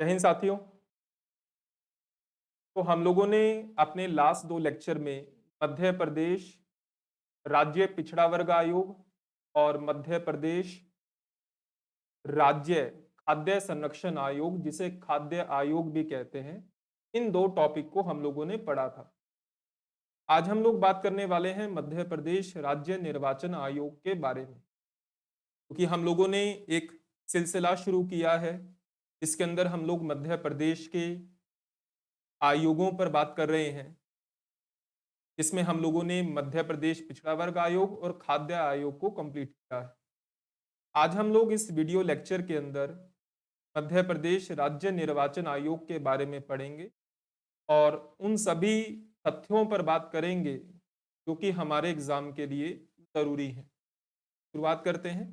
जय हिंद साथियों। तो हम लोगों ने अपने लास्ट 2 लेक्चर में मध्य प्रदेश राज्य पिछड़ा वर्ग आयोग और मध्य प्रदेश राज्य खाद्य संरक्षण आयोग, जिसे खाद्य आयोग भी कहते हैं, इन 2 टॉपिक को हम लोगों ने पढ़ा था। आज हम लोग बात करने वाले हैं मध्य प्रदेश राज्य निर्वाचन आयोग के बारे में, क्योंकि हम लोगों ने एक सिलसिला शुरू किया है, इसके अंदर हम लोग मध्य प्रदेश के आयोगों पर बात कर रहे हैं। इसमें हम लोगों ने मध्य प्रदेश पिछड़ा वर्ग आयोग और खाद्य आयोग को कंप्लीट किया है। आज हम लोग इस वीडियो लेक्चर के अंदर मध्य प्रदेश राज्य निर्वाचन आयोग के बारे में पढ़ेंगे और उन सभी तथ्यों पर बात करेंगे जो कि हमारे एग्जाम के लिए जरूरी है। शुरुआत करते हैं।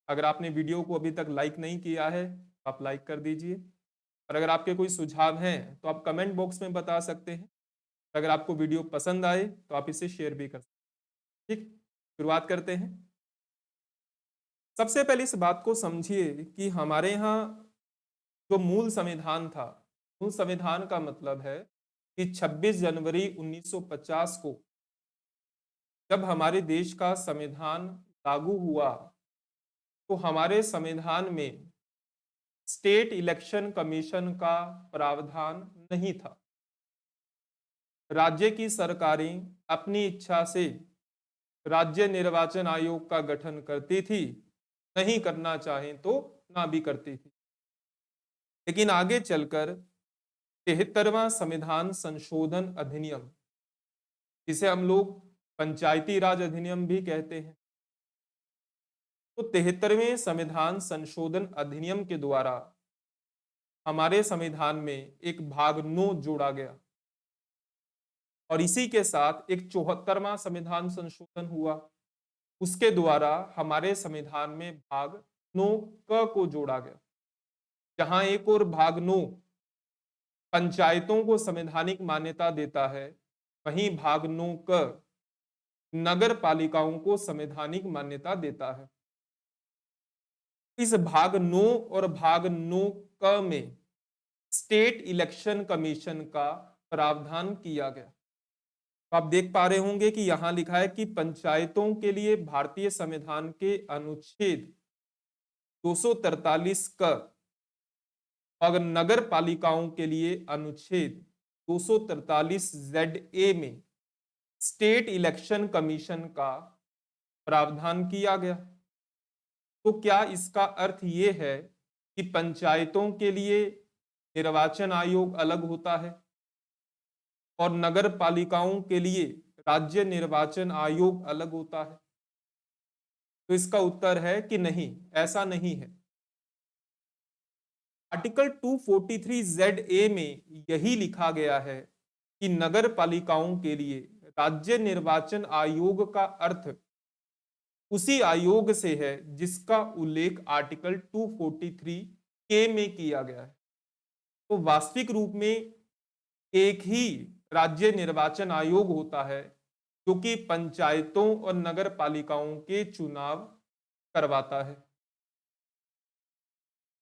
अगर आपने वीडियो को अभी तक लाइक नहीं किया है तो आप लाइक कर दीजिए, और अगर आपके कोई सुझाव हैं तो आप कमेंट बॉक्स में बता सकते हैं। अगर आपको वीडियो पसंद आए तो आप इसे शेयर भी कर सकते हैं। ठीक, शुरुआत करते हैं। सबसे पहले इस बात को समझिए कि हमारे यहाँ जो मूल संविधान था, मूल संविधान का मतलब है कि 26 जनवरी 1950 को जब हमारे देश का संविधान लागू हुआ, तो हमारे संविधान में स्टेट इलेक्शन कमीशन का प्रावधान नहीं था। राज्य की सरकारें अपनी इच्छा से राज्य निर्वाचन आयोग का गठन करती थी, नहीं करना चाहें तो ना भी करती थी। लेकिन आगे चलकर 73वां संविधान संशोधन अधिनियम, जिसे हम लोग पंचायती राज अधिनियम भी कहते हैं, तो 73वें संविधान संशोधन अधिनियम के द्वारा हमारे संविधान में एक भाग 9 जोड़ा गया, और इसी के साथ एक 74वां संविधान संशोधन हुआ। उसके द्वारा हमारे संविधान में भाग 9 क को जोड़ा गया, जहां एक और भाग 9 पंचायतों को संवैधानिक मान्यता देता है, वहीं भाग 9 क नगर पालिकाओं को संवैधानिक मान्यता देता है। इस भाग 9 और भाग 9 क में स्टेट इलेक्शन कमीशन का प्रावधान किया गया। तो आप देख पा रहे होंगे कि यहां लिखा है कि पंचायतों के लिए भारतीय संविधान के अनुच्छेद 243 क, अगर नगर पालिकाओं के लिए अनुच्छेद 243 जेड ए में स्टेट इलेक्शन कमीशन का प्रावधान किया गया। तो क्या इसका अर्थ ये है कि पंचायतों के लिए निर्वाचन आयोग अलग होता है और नगर पालिकाओं के लिए राज्य निर्वाचन आयोग अलग होता है? तो इसका उत्तर है कि नहीं, ऐसा नहीं है। आर्टिकल 243 जेड ए में यही लिखा गया है कि नगर पालिकाओं के लिए राज्य निर्वाचन आयोग का अर्थ उसी आयोग से है जिसका उल्लेख आर्टिकल 243 के में किया गया है। तो वास्तविक रूप में एक ही राज्य निर्वाचन आयोग होता है जो कि पंचायतों और नगर पालिकाओं के चुनाव करवाता है।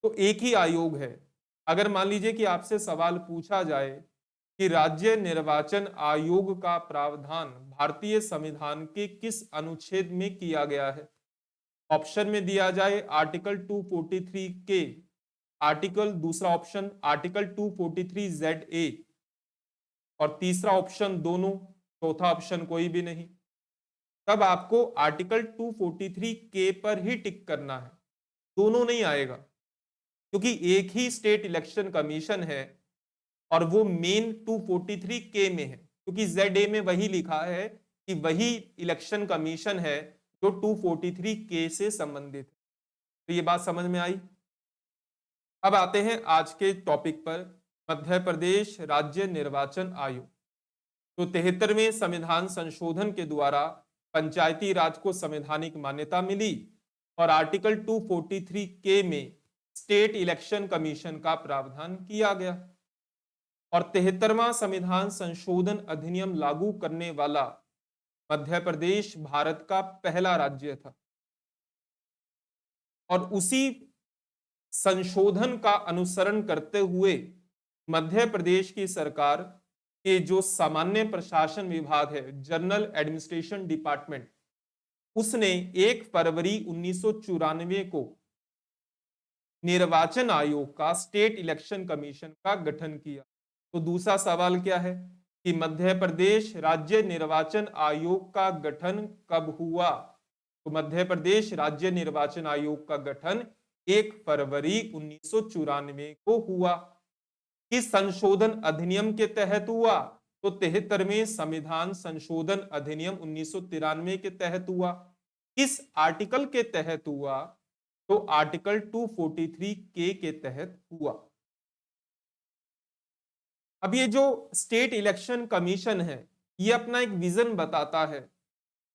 तो एक ही आयोग है। अगर मान लीजिए कि आपसे सवाल पूछा जाए कि राज्य निर्वाचन आयोग का प्रावधान भारतीय संविधान के किस अनुच्छेद में किया गया है, ऑप्शन में दिया जाए आर्टिकल 243 के, आर्टिकल दूसरा ऑप्शन आर्टिकल 243 जेड ए, और तीसरा ऑप्शन दोनों, चौथा ऑप्शन कोई भी नहीं, तब आपको आर्टिकल 243 के पर ही टिक करना है। दोनों नहीं आएगा, क्योंकि एक ही स्टेट इलेक्शन कमीशन है और वो मेन 243 के में है, क्योंकि जेड ए में वही लिखा है कि वही इलेक्शन कमीशन है जो 243 के से संबंधित है। तो ये बात समझ में आई। अब आते हैं आज के टॉपिक पर, मध्य प्रदेश राज्य निर्वाचन आयोग। तो 73वें संविधान संशोधन के द्वारा पंचायती राज को संवैधानिक मान्यता मिली और आर्टिकल 243 के में स्टेट इलेक्शन कमीशन का प्रावधान किया गया, और 73वां संविधान संशोधन अधिनियम लागू करने वाला मध्य प्रदेश भारत का पहला राज्य था। और उसी संशोधन का अनुसरण करते हुए मध्य प्रदेश की सरकार के जो सामान्य प्रशासन विभाग है, जनरल एडमिनिस्ट्रेशन डिपार्टमेंट, उसने 1 फरवरी 1994 को निर्वाचन आयोग का, स्टेट इलेक्शन कमीशन का गठन किया। तो दूसरा सवाल क्या है कि मध्य प्रदेश राज्य निर्वाचन आयोग का गठन कब हुआ? तो मध्य प्रदेश राज्य निर्वाचन आयोग का गठन 1 फरवरी 1994 को हुआ। किस संशोधन अधिनियम के तहत हुआ? तो 73वें संविधान संशोधन अधिनियम 1993 के तहत हुआ। किस आर्टिकल के तहत हुआ? तो आर्टिकल 243 के तहत हुआ। अब ये जो स्टेट इलेक्शन कमीशन है, ये अपना एक विजन बताता है।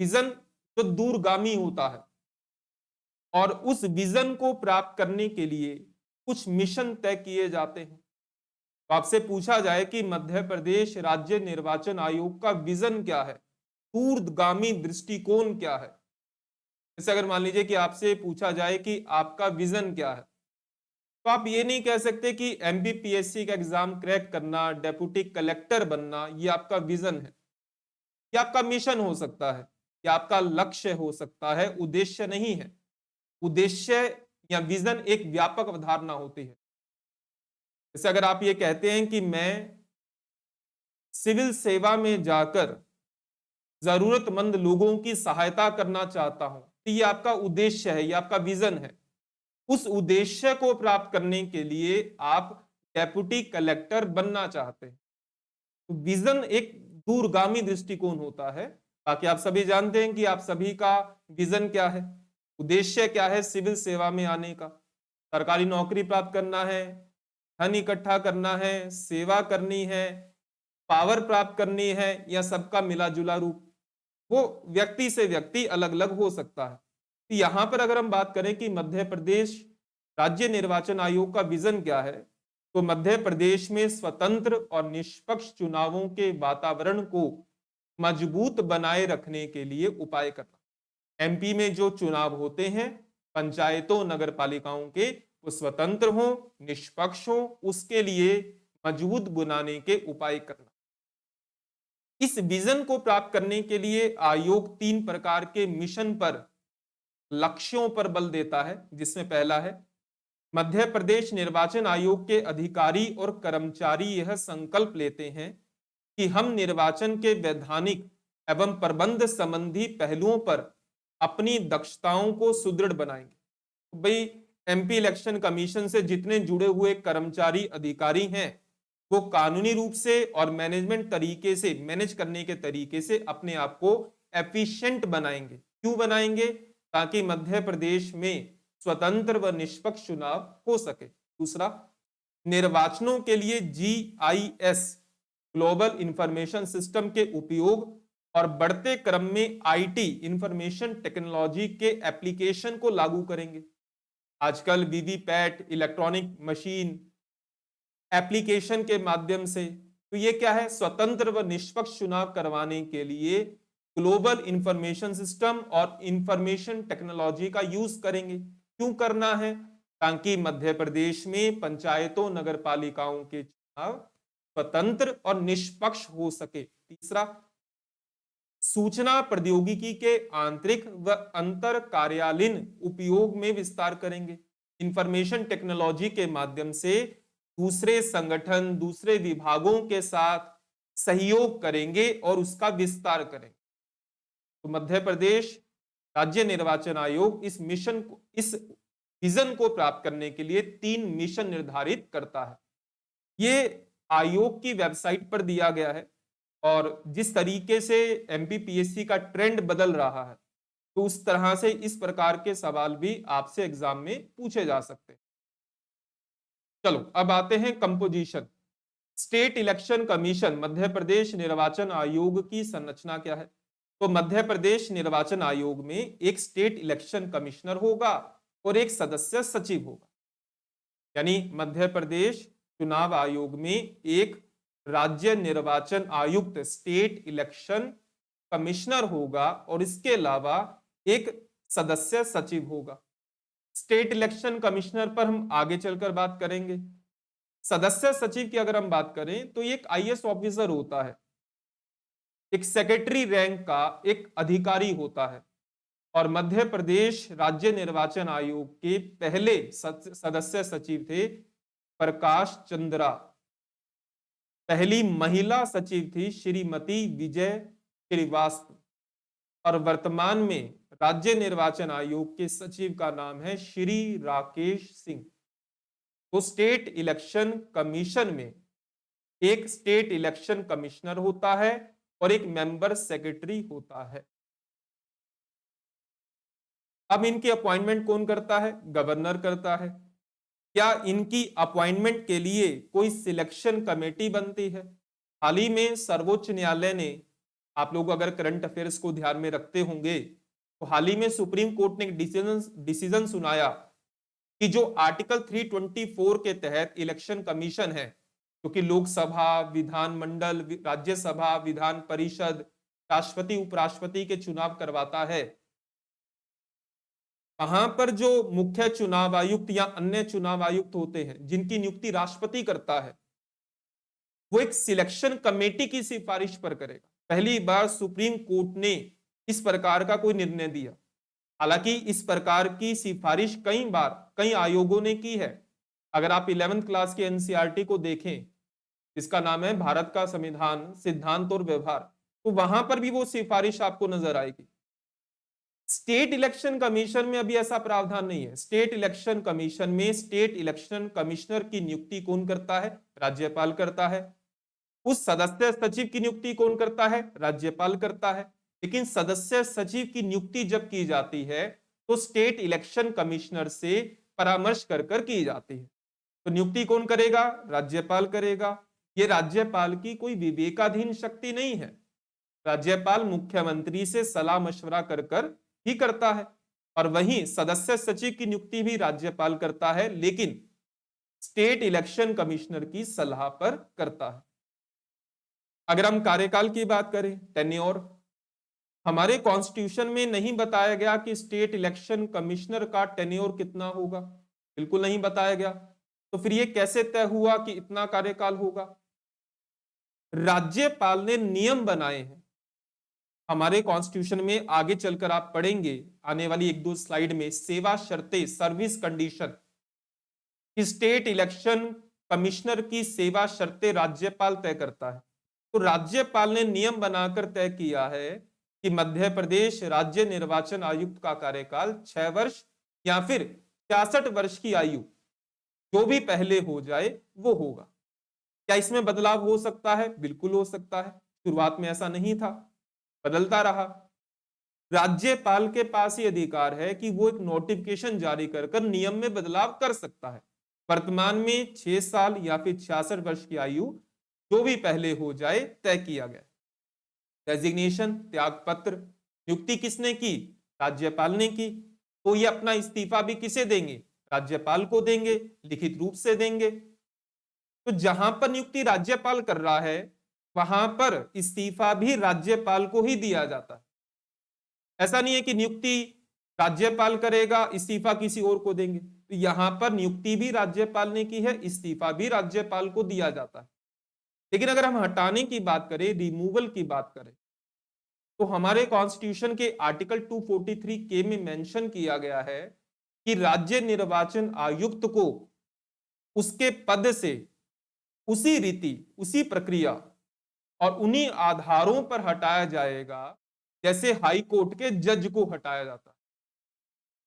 विजन जो दूरगामी होता है, और उस विजन को प्राप्त करने के लिए कुछ मिशन तय किए जाते हैं। तो आपसे पूछा जाए कि मध्य प्रदेश राज्य निर्वाचन आयोग का विजन क्या है, दूरगामी दृष्टिकोण क्या है? जैसे अगर मान लीजिए कि आपसे पूछा जाए कि आपका विजन क्या है, तो आप ये नहीं कह सकते कि एमपीपीएससी का एग्जाम क्रैक करना, डेप्यूटी कलेक्टर बनना, ये आपका विजन है। ये आपका मिशन हो सकता है, या आपका लक्ष्य हो सकता है, उद्देश्य नहीं है। उद्देश्य या विजन एक व्यापक अवधारणा होती है। जैसे अगर आप ये कहते हैं कि मैं सिविल सेवा में जाकर जरूरतमंद लोगों की सहायता करना चाहता हूं, तो ये आपका उद्देश्य है, ये आपका विजन है। उस उद्देश्य को प्राप्त करने के लिए आप डेप्यूटी कलेक्टर बनना चाहते हैं। तो विजन एक दूरगामी दृष्टिकोण होता है। ताकि आप सभी जानते हैं कि आप सभी का विजन क्या है, उद्देश्य क्या है सिविल सेवा में आने का। सरकारी नौकरी प्राप्त करना है, धन इकट्ठा करना है, सेवा करनी है, पावर प्राप्त करनी है, या सबका मिला जुला रूप। वो व्यक्ति से व्यक्ति अलग अलग हो सकता है। तो यहां पर अगर हम बात करें कि मध्य प्रदेश राज्य निर्वाचन आयोग का विजन क्या है, तो मध्य प्रदेश में स्वतंत्र और निष्पक्ष चुनावों के वातावरण को मजबूत बनाए रखने के लिए उपाय करना। एमपी में जो चुनाव होते हैं पंचायतों नगर पालिकाओं के, वो स्वतंत्र हो, निष्पक्ष हो, उसके लिए मजबूत बनाने के उपाय करना। इस विजन को प्राप्त करने के लिए आयोग 3 प्रकार के मिशन पर, लक्ष्यों पर बल देता है, जिसमें पहला है मध्य प्रदेश निर्वाचन आयोग के अधिकारी और कर्मचारी यह संकल्प लेते हैं कि हम निर्वाचन के वैधानिक एवं प्रबंध संबंधी पहलुओं पर अपनी दक्षताओं को सुदृढ़ बनाएंगे। तो भाई एमपी इलेक्शन कमीशन से जितने जुड़े हुए कर्मचारी अधिकारी हैं, वो कानूनी रूप से और मैनेजमेंट तरीके से, मैनेज करने के तरीके से अपने आप को एफिशिएंट बनाएंगे। क्यों बनाएंगे? ताकि मध्य प्रदेश में स्वतंत्र व निष्पक्ष चुनाव हो सके। दूसरा, निर्वाचनों के लिए जीआईएस ग्लोबल इंफॉर्मेशन सिस्टम के उपयोग और बढ़ते क्रम में आईटी इंफॉर्मेशन टेक्नोलॉजी के एप्लीकेशन को लागू करेंगे। आजकल वीवीपैट, इलेक्ट्रॉनिक मशीन एप्लीकेशन के माध्यम से, तो ये क्या है, स्वतंत्र व निष्पक्ष चुनाव करवाने के लिए ग्लोबल इंफॉर्मेशन सिस्टम और इंफॉर्मेशन टेक्नोलॉजी का यूज करेंगे। क्यों करना है? ताकि मध्य प्रदेश में पंचायतों नगर पालिकाओं के चुनाव स्वतंत्र और निष्पक्ष हो सके। तीसरा, सूचना प्रौद्योगिकी के आंतरिक व अंतर कार्यालयीन उपयोग में विस्तार करेंगे। इंफॉर्मेशन टेक्नोलॉजी के माध्यम से दूसरे संगठन, दूसरे विभागों के साथ सहयोग करेंगे और उसका विस्तार करेंगे। तो मध्य प्रदेश राज्य निर्वाचन आयोग इस मिशन को, इस विजन को प्राप्त करने के लिए 3 मिशन निर्धारित करता है। ये आयोग की वेबसाइट पर दिया गया है, और जिस तरीके से एमपीपीएससी का ट्रेंड बदल रहा है, तो उस तरह से इस प्रकार के सवाल भी आपसे एग्जाम में पूछे जा सकते हैं। चलो अब आते हैं composition. State election commission Madhya Pradesh निर्वाचन आयोग की संरचना क्या है? तो मध्य प्रदेश निर्वाचन आयोग में एक स्टेट इलेक्शन कमिश्नर होगा और एक सदस्य सचिव होगा। यानी मध्य प्रदेश चुनाव आयोग में एक राज्य निर्वाचन आयुक्त, स्टेट इलेक्शन कमिश्नर होगा, और इसके अलावा एक सदस्य सचिव होगा। स्टेट इलेक्शन कमिश्नर पर हम आगे चलकर बात करेंगे। सदस्य सचिव की अगर हम बात करें तो ये एक आईएएस ऑफिसर होता है, एक सेक्रेटरी रैंक का एक अधिकारी होता है और मध्य प्रदेश राज्य निर्वाचन आयोग के पहले सदस्य सचिव थे प्रकाश चंद्रा। पहली महिला सचिव थी श्रीमती विजय श्रीवास्तव और वर्तमान में राज्य निर्वाचन आयोग के सचिव का नाम है श्री राकेश सिंह। तो स्टेट इलेक्शन कमीशन में एक स्टेट इलेक्शन कमिश्नर होता है और एक मेंबर सेक्रेटरी होता है। अब इनकी अपॉइंटमेंट कौन करता है? गवर्नर करता है। क्या इनकी अपॉइंटमेंट के लिए कोई सिलेक्शन कमेटी बनती है? हाल ही में सर्वोच्च न्यायालय ने, आप लोग अगर करंट अफेयर्स को ध्यान में रखते होंगे तो हाल ही में सुप्रीम कोर्ट ने एक डिसीजन सुनाया कि जो आर्टिकल 324 के तहत इलेक्शन कमीशन है, क्योंकि लोकसभा, विधानमंडल, राज्यसभा, विधान परिषद, राष्ट्रपति उपराष्ट्रपति के चुनाव करवाता है, वहां पर जो मुख्य चुनाव आयुक्त या अन्य चुनाव आयुक्त होते हैं जिनकी नियुक्ति राष्ट्रपति करता है, वो एक सिलेक्शन कमेटी की सिफारिश पर करेगा। पहली बार सुप्रीम कोर्ट ने इस प्रकार का कोई निर्णय दिया। हालांकि इस प्रकार की सिफारिश कई बार कई आयोगों ने की है। अगर आप 11th क्लास के एनसीईआरटी को देखें, इसका नाम है भारत का संविधान सिद्धांत और व्यवहार, तो वहां पर भी वो सिफारिश आपको नजर आएगी। स्टेट इलेक्शन कमीशन में अभी ऐसा प्रावधान नहीं है। स्टेट इलेक्शन कमीशन में स्टेट इलेक्शन कमिश्नर की नियुक्ति कौन करता है? राज्यपाल करता है। उस सदस्य सचिव की नियुक्ति कौन करता है? राज्यपाल करता है। लेकिन सदस्य सचिव की नियुक्ति जब की जाती है तो स्टेट इलेक्शन कमिश्नर से परामर्श कर कर की जाती है। तो नियुक्ति कौन करेगा? राज्यपाल करेगा। ये राज्यपाल की कोई विवेकाधीन शक्ति नहीं है। राज्यपाल मुख्यमंत्री से सलाह मशवरा कर कर ही करता है और वहीं सदस्य सचिव की नियुक्ति भी राज्यपाल करता है, लेकिन स्टेट इलेक्शन कमिश्नर की सलाह पर करता है। अगर हम कार्यकाल की बात करें, टेन्योर, हमारे कॉन्स्टिट्यूशन में नहीं बताया गया कि स्टेट इलेक्शन कमिश्नर का टेन्योर कितना होगा, बिल्कुल नहीं बताया गया। तो फिर यह कैसे तय हुआ कि इतना कार्यकाल होगा? राज्यपाल ने नियम बनाए हैं। हमारे कॉन्स्टिट्यूशन में आगे चलकर आप पढ़ेंगे आने वाली एक दो स्लाइड में, सेवा शर्तें, service condition, state election commissioner की सेवा शर्तें राज्यपाल तय करता है। तो राज्यपाल ने नियम बनाकर तय किया है कि मध्य प्रदेश राज्य निर्वाचन आयुक्त का कार्यकाल 6 वर्ष या फिर 66 वर्ष की आयु, जो भी पहले हो जाए वो होगा। क्या इसमें बदलाव हो सकता है? बिल्कुल हो सकता है। शुरुआत में ऐसा नहीं था, बदलता रहा। राज्यपाल के पास ये अधिकार है कि वो एक नोटिफिकेशन जारी कर कर नियम में बदलाव कर सकता है। वर्तमान में 6 साल या फिर 66 वर्ष की आयु, जो भी पहले हो जाए, तय किया गया। रेजिग्नेशन, त्यागपत्र, नियुक्ति किसने की? राज्यपाल ने की। तो ये अपना इस्तीफा भी किसे देंगे? राज्यपाल को देंगे, लिखित रूप से देंगे। तो जहां पर नियुक्ति राज्यपाल कर रहा है वहां पर इस्तीफा भी राज्यपाल को ही दिया जाता है। ऐसा नहीं है कि नियुक्ति राज्यपाल करेगा, इस्तीफा किसी और को देंगे। तो यहां पर नियुक्ति भी राज्यपाल ने की है, इस्तीफा भी राज्यपाल को दिया जाता है। लेकिन अगर हम हटाने की बात करें, रिमूवल की बात करें, तो हमारे कॉन्स्टिट्यूशन के आर्टिकल 243 के में मेंशन किया गया है कि राज्य निर्वाचन आयुक्त को उसके पद से उसी रीति, उसी प्रक्रिया और उन्हीं आधारों पर हटाया जाएगा जैसे हाई कोर्ट के जज को हटाया जाता है।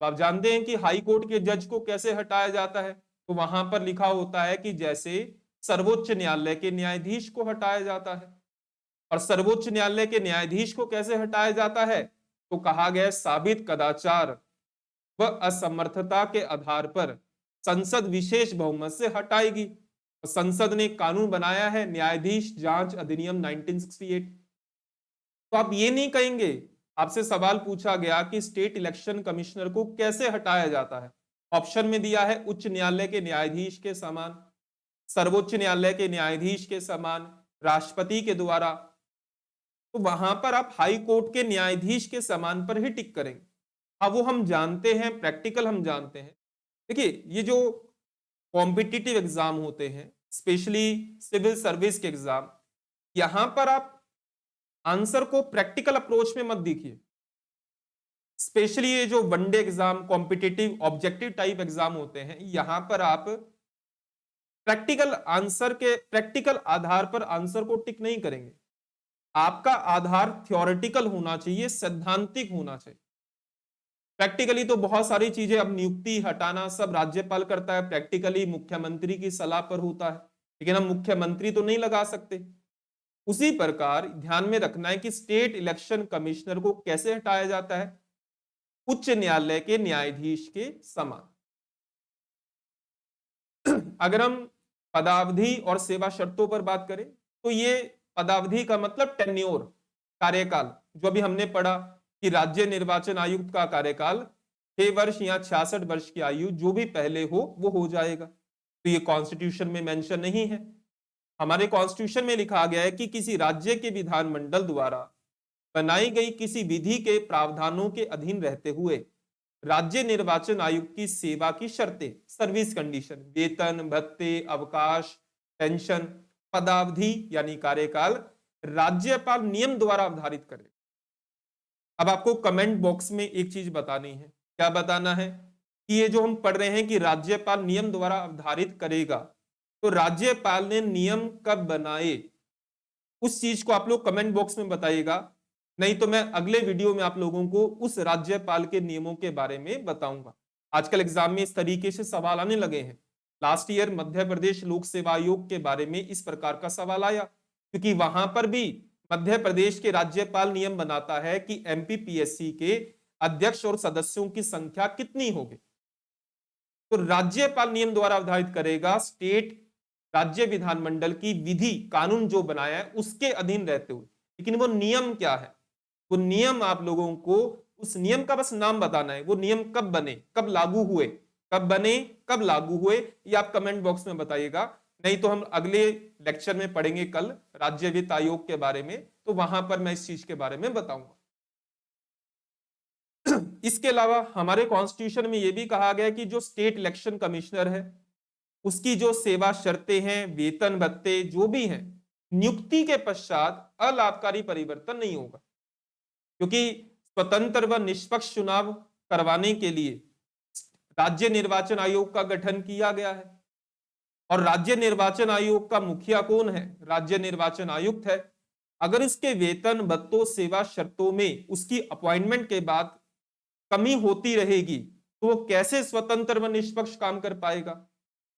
तो आप जानते हैं कि हाई कोर्ट के जज को कैसे हटाया जाता है? तो वहां पर लिखा होता है कि जैसे सर्वोच्च न्यायालय के न्यायाधीश को हटाया जाता है। और सर्वोच्च न्यायालय के न्यायाधीश को कैसे हटाया जाता है? तो कहा गया साबित कदाचार व असमर्थता के आधार पर संसद विशेष बहुमत से हटाएगी। संसद ने कानून बनाया है न्यायाधीश जांच अधिनियम 1968। तो आप ये नहीं कहेंगे, आपसे सवाल पूछा गया कि स्टेट इलेक्शन कमिश्नर को कैसे हटाया जाता है, ऑप्शन में दिया है उच्च न्यायालय के न्यायाधीश के समान, सर्वोच्च न्यायालय के न्यायाधीश के समान, राष्ट्रपति के द्वारा। तो वहां पर आप हाई कोर्ट के न्यायाधीश के समान पर ही टिक करेंगे। हाँ, वो हम जानते हैं, प्रैक्टिकल हम जानते हैं देखिए, ये जो कॉम्पिटिटिव एग्जाम होते हैं, स्पेशली सिविल सर्विस के एग्जाम, यहां पर आप आंसर को प्रैक्टिकल अप्रोच में मत देखिए। स्पेशली ये जो one day exam, competitive objective type exam होते हैं, यहां पर आप प्रैक्टिकल आधार पर आंसर को टिक नहीं करेंगे। आपका आधार थ्योरेटिकल होना चाहिए, सैद्धांतिक होना चाहिए। प्रैक्टिकली तो बहुत सारी चीजें, अब नियुक्ति हटाना सब राज्यपाल करता है, प्रैक्टिकली मुख्यमंत्री की सलाह पर होता है, लेकिन हम मुख्यमंत्री तो नहीं लगा सकते। उसी प्रकार ध्यान में रखना है कि स्टेट इलेक्शन कमिश्नर को कैसे हटाया जाता है, उच्च न्यायालय के न्यायाधीश के समान। अगर हम पदावधि और सेवा शर्तों पर बात करें, तो ये पदावधि का मतलब टेन्योर, कार्यकाल, जो अभी हमने पढ़ा कि राज्य निर्वाचन आयुक्त का कार्यकाल 6 वर्ष या 66 वर्ष की आयु जो भी पहले हो वो हो जाएगा। तो ये कॉन्स्टिट्यूशन में मेंशन नहीं है। हमारे कॉन्स्टिट्यूशन में लिखा गया है कि किसी राज्य के विधानमंडल द्वारा बनाई गई किसी विधि के प्रावधानों के अधीन रहते हुए राज्य निर्वाचन आयुक्त की सेवा की शर्तें, सर्विस कंडीशन, वेतन, भत्ते, अवकाश, पेंशन, पदावधि यानी कार्यकाल राज्यपाल नियम द्वारा अवधारित करे। अब आपको कमेंट बॉक्स में एक चीज बतानी है। क्या बताना है? कि ये जो हम पढ़ रहे हैं कि राज्यपाल नियम द्वारा अवधारित करेगा, तो राज्यपाल ने नियम कब बनाए, उस चीज को आप लोग कमेंट बॉक्स में बताइएगा। नहीं तो मैं अगले वीडियो में आप लोगों को उस राज्यपाल के नियमों के बारे में बताऊंगा। आजकल एग्जाम में इस तरीके से सवाल आने लगे हैं। लास्ट ईयर मध्य प्रदेश लोक सेवा आयोग के बारे में इस प्रकार का सवाल आया, क्योंकि वहां पर भी मध्य प्रदेश के राज्यपाल नियम बनाता है कि एमपीपीएससी के अध्यक्ष और सदस्यों की संख्या कितनी होगी। तो राज्यपाल नियम द्वारा अवधारित करेगा, स्टेट राज्य विधानमंडल की विधि कानून जो बनाया है उसके अधीन रहते हुए। लेकिन वो नियम क्या है, वो नियम आप लोगों को उस नियम का बस नाम बताना है। वो नियम कब बने, कब लागू हुए, कब बने, कब लागू हुए, ये आप कमेंट बॉक्स में बताइएगा। नहीं तो हम अगले लेक्चर में पढ़ेंगे कल राज्य वित्त आयोग के बारे में, तो वहां पर मैं इस चीज के बारे में बताऊंगा। इसके अलावा हमारे कॉन्स्टिट्यूशन में यह भी कहा गया कि जो स्टेट इलेक्शन कमिश्नर है उसकी जो सेवा शर्तें हैं, वेतन भत्ते जो भी हैं, नियुक्ति के पश्चात अलाभकारी परिवर्तन नहीं होगा, क्योंकि स्वतंत्र व निष्पक्ष चुनाव करवाने के लिए राज्य निर्वाचन आयोग का गठन किया गया है। और राज्य निर्वाचन आयोग का मुखिया कौन है? राज्य निर्वाचन आयुक्त है। अगर उसके वेतन भत्तों सेवा शर्तों में उसकी अपॉइंटमेंट के बाद कमी होती रहेगी तो वो कैसे स्वतंत्र व निष्पक्ष काम कर पाएगा?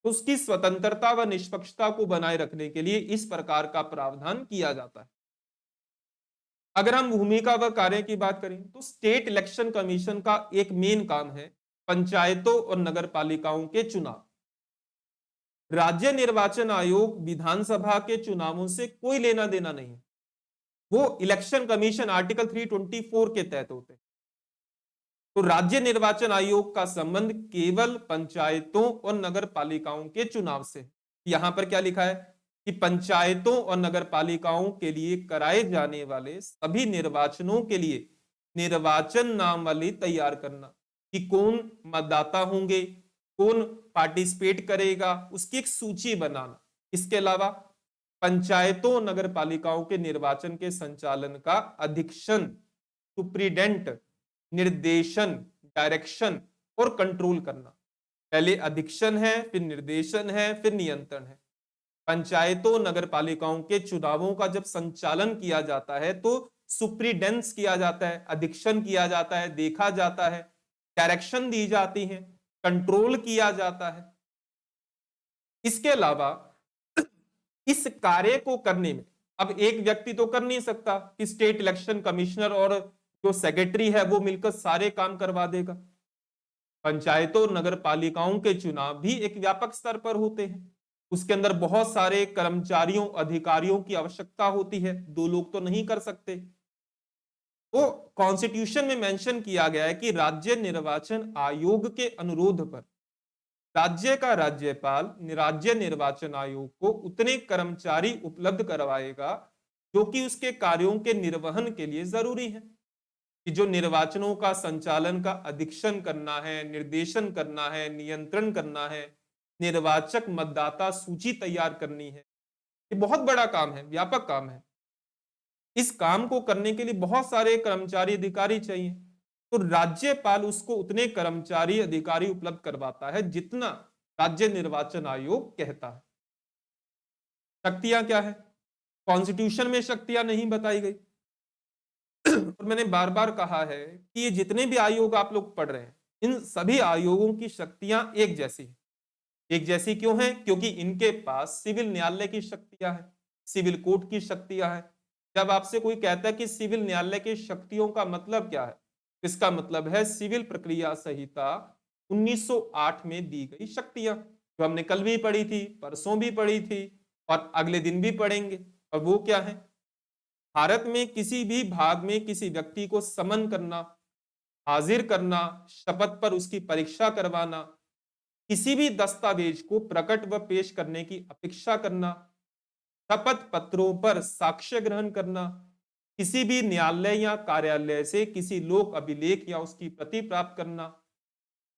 तो उसकी स्वतंत्रता व निष्पक्षता को बनाए रखने के लिए इस प्रकार का प्रावधान किया जाता है। अगर हम भूमिका व कार्य की बात करें तो स्टेट इलेक्शन कमीशन का एक मेन काम है पंचायतों और नगर पालिकाओं के चुनाव। राज्य निर्वाचन आयोग विधानसभा के चुनावों से कोई लेना देना नहीं है, वो इलेक्शन कमीशन आर्टिकल 324 के तहत होते हैं। तो राज्य निर्वाचन आयोग का संबंध केवल पंचायतों और नगर पालिकाओं के चुनाव से। यहां पर क्या लिखा है कि पंचायतों और नगर पालिकाओं के लिए कराए जाने वाले सभी निर्वाचनों के लिए निर्वाचन नामावली तैयार करना, कि कौन मतदाता होंगे, कौन पार्टिसिपेट करेगा, उसकी एक सूची बनाना। इसके अलावा पंचायतों और नगर पालिकाओं के निर्वाचन के संचालन का अधीक्षण, सुप्रीडेंट, निर्देशन, डायरेक्शन और कंट्रोल करना। पहले अधीक्षण है, फिर निर्देशन है, फिर नियंत्रण है। पंचायतों नगर पालिकाओं के चुनावों का जब संचालन किया जाता है तो सुप्रीडेंस किया जाता है, अधीक्षण किया जाता है, देखा जाता है, डायरेक्शन दी जाती है, कंट्रोल किया जाता है। इसके अलावा इस कार्य को करने में अब एक व्यक्ति तो कर नहीं सकता कि स्टेट इलेक्शन कमिश्नर और जो सेक्रेटरी है वो मिलकर सारे काम करवा देगा। पंचायतों और नगर पालिकाओं के चुनाव भी एक व्यापक स्तर पर होते हैं, उसके अंदर बहुत सारे कर्मचारियों अधिकारियों की आवश्यकता होती है, दो लोग तो नहीं कर सकते। तो कॉन्स्टिट्यूशन में मेंशन किया गया है कि राज्य निर्वाचन आयोग के अनुरोध पर राज्य का राज्यपाल राज्य निर्वाचन आयोग को उतने कर्मचारी उपलब्ध करवाएगा जो कि उसके कार्यों के निर्वहन के लिए जरूरी है। कि जो निर्वाचनों का संचालन का अधीक्षण करना है, निर्देशन करना है, नियंत्रण करना है, निर्वाचक मतदाता सूची तैयार करनी है, ये बहुत बड़ा काम है, व्यापक काम है। इस काम को करने के लिए बहुत सारे कर्मचारी अधिकारी चाहिए, तो राज्यपाल उसको उतने कर्मचारी अधिकारी उपलब्ध करवाता है जितना राज्य निर्वाचन आयोग कहता है। शक्तियां क्या है? कॉन्स्टिट्यूशन में शक्तियां नहीं बताई गई। और मैंने बार बार कहा है कि ये जितने भी आयोग आप लोग पढ़ रहे हैं, इन सभी आयोगों की शक्तियां एक जैसी हैं। एक जैसी क्यों है? क्योंकि इनके पास सिविल न्यायालय की शक्तियां हैं, सिविल कोर्ट की शक्तियां हैं। जब आपसे कोई कहता है कि सिविल न्यायालय की शक्तियों का मतलब क्या है, इसका मतलब है सिविल प्रक्रिया संहिता 1908 में दी गई शक्तियां, जो हमने कल भी पढ़ी थी, परसों भी पढ़ी थी और अगले दिन भी पढ़ेंगे। और वो क्या है? भारत में किसी भी भाग में किसी व्यक्ति को समन करना, हाजिर करना, शपथ पर उसकी परीक्षा करवाना, किसी भी दस्तावेज को प्रकट व पेश करने की अपेक्षा करना, शपथ पत्रों पर साक्ष्य ग्रहण करना, किसी भी न्यायालय या कार्यालय से किसी लोक अभिलेख या उसकी प्रति प्राप्त करना,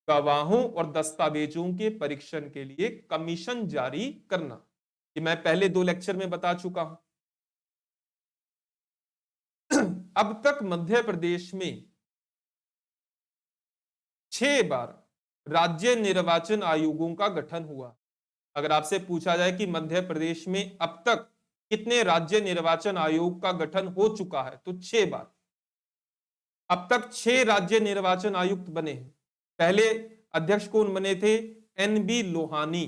गवाहों और दस्तावेजों के परीक्षण के लिए कमीशन जारी करना। ये मैं पहले 2 लेक्चर में बता चुका हूं। अब तक मध्य प्रदेश में 6 बार राज्य निर्वाचन आयोगों का गठन हुआ। अगर आपसे पूछा जाए कि मध्य प्रदेश में अब तक कितने राज्य निर्वाचन आयोग का गठन हो चुका है, तो 6 बार। अब तक 6 राज्य निर्वाचन आयुक्त बने हैं। पहले अध्यक्ष कौन बने थे? N B Lohani.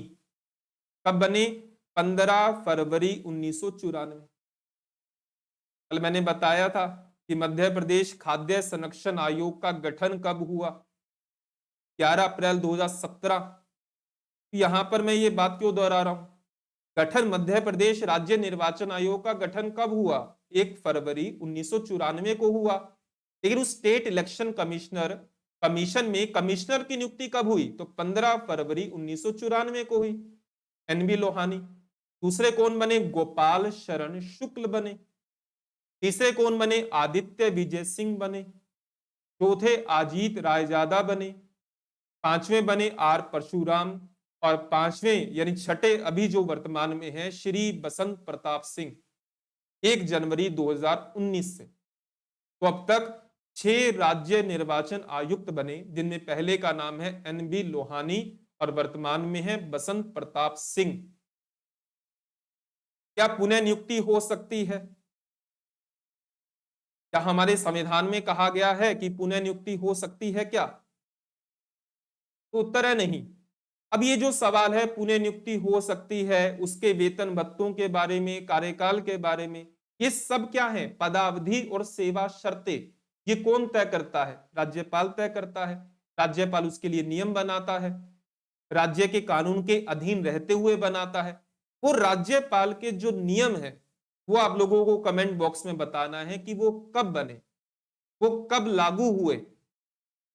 कब बने? 15 फरवरी 1994। कल मैंने बताया था कि मध्य प्रदेश खाद्य संरक्षण आयोग का गठन कब हुआ? 11 अप्रैल 2017। यहां पर मैं ये बात क्यों दोहरा रहा हूं? गठन मध्य प्रदेश राज्य निर्वाचन आयोग का गठन कब हुआ? 1 फरवरी 1994 को हुआ। लेकिन उस स्टेट इलेक्शन कमिश्नर कमीशन में कमिश्नर की नियुक्ति कब हुई? तो 15 फरवरी 1994 को हुई। एनबी लोहानी। दूसरे कौन बने? गोपाल शरण शुक्ल बने। तीसरे कौन बने? आदित्य विजय सिंह बने। चौथे अजीत रायजादा बने। पांचवें बने आर परशुराम। और पांचवें यानी छठे अभी जो वर्तमान में है, श्री बसंत प्रताप सिंह, 1 जनवरी 2019 से। तो अब तक 6 राज्य निर्वाचन आयुक्त बने, जिनमें पहले का नाम है एनबी लोहानी और वर्तमान में है बसंत प्रताप सिंह। क्या पुनः नियुक्ति हो सकती है? क्या हमारे संविधान में कहा गया है कि पुनः नियुक्ति हो सकती है क्या? तो उत्तर है नहीं। अब ये जो सवाल है पुनः नियुक्ति हो सकती है, उसके वेतन भत्तों के बारे में, कार्यकाल के बारे में, ये सब क्या है? पदावधि और सेवा शर्तें। ये कौन तय करता है? राज्यपाल तय करता है। राज्यपाल उसके लिए नियम बनाता है, राज्य के कानून के अधीन रहते हुए बनाता है। वो राज्यपाल के जो नियम है, वो आप लोगों को कमेंट बॉक्स में बताना है कि वो कब बने, वो कब लागू हुए।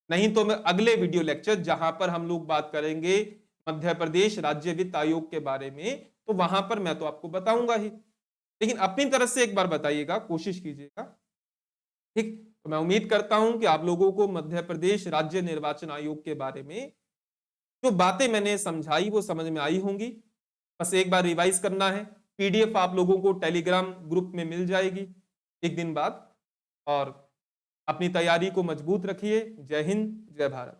नहीं तो मैं अगले वीडियो लेक्चर जहां पर हम लोग बात करेंगे मध्य प्रदेश राज्य वित्त आयोग के बारे में, तो वहां पर मैं तो आपको बताऊंगा ही, लेकिन अपनी तरफ से एक बार बताइएगा, कोशिश कीजिएगा। ठीक, तो मैं उम्मीद करता हूं कि आप लोगों को मध्य प्रदेश राज्य निर्वाचन आयोग के बारे में जो बातें मैंने समझाई वो समझ में आई होंगी। बस एक बार रिवाइज करना है। पीडीएफ आप लोगों को टेलीग्राम ग्रुप में मिल जाएगी एक दिन बाद। और अपनी तैयारी को मजबूत रखिए। जय हिंद, जय भारत।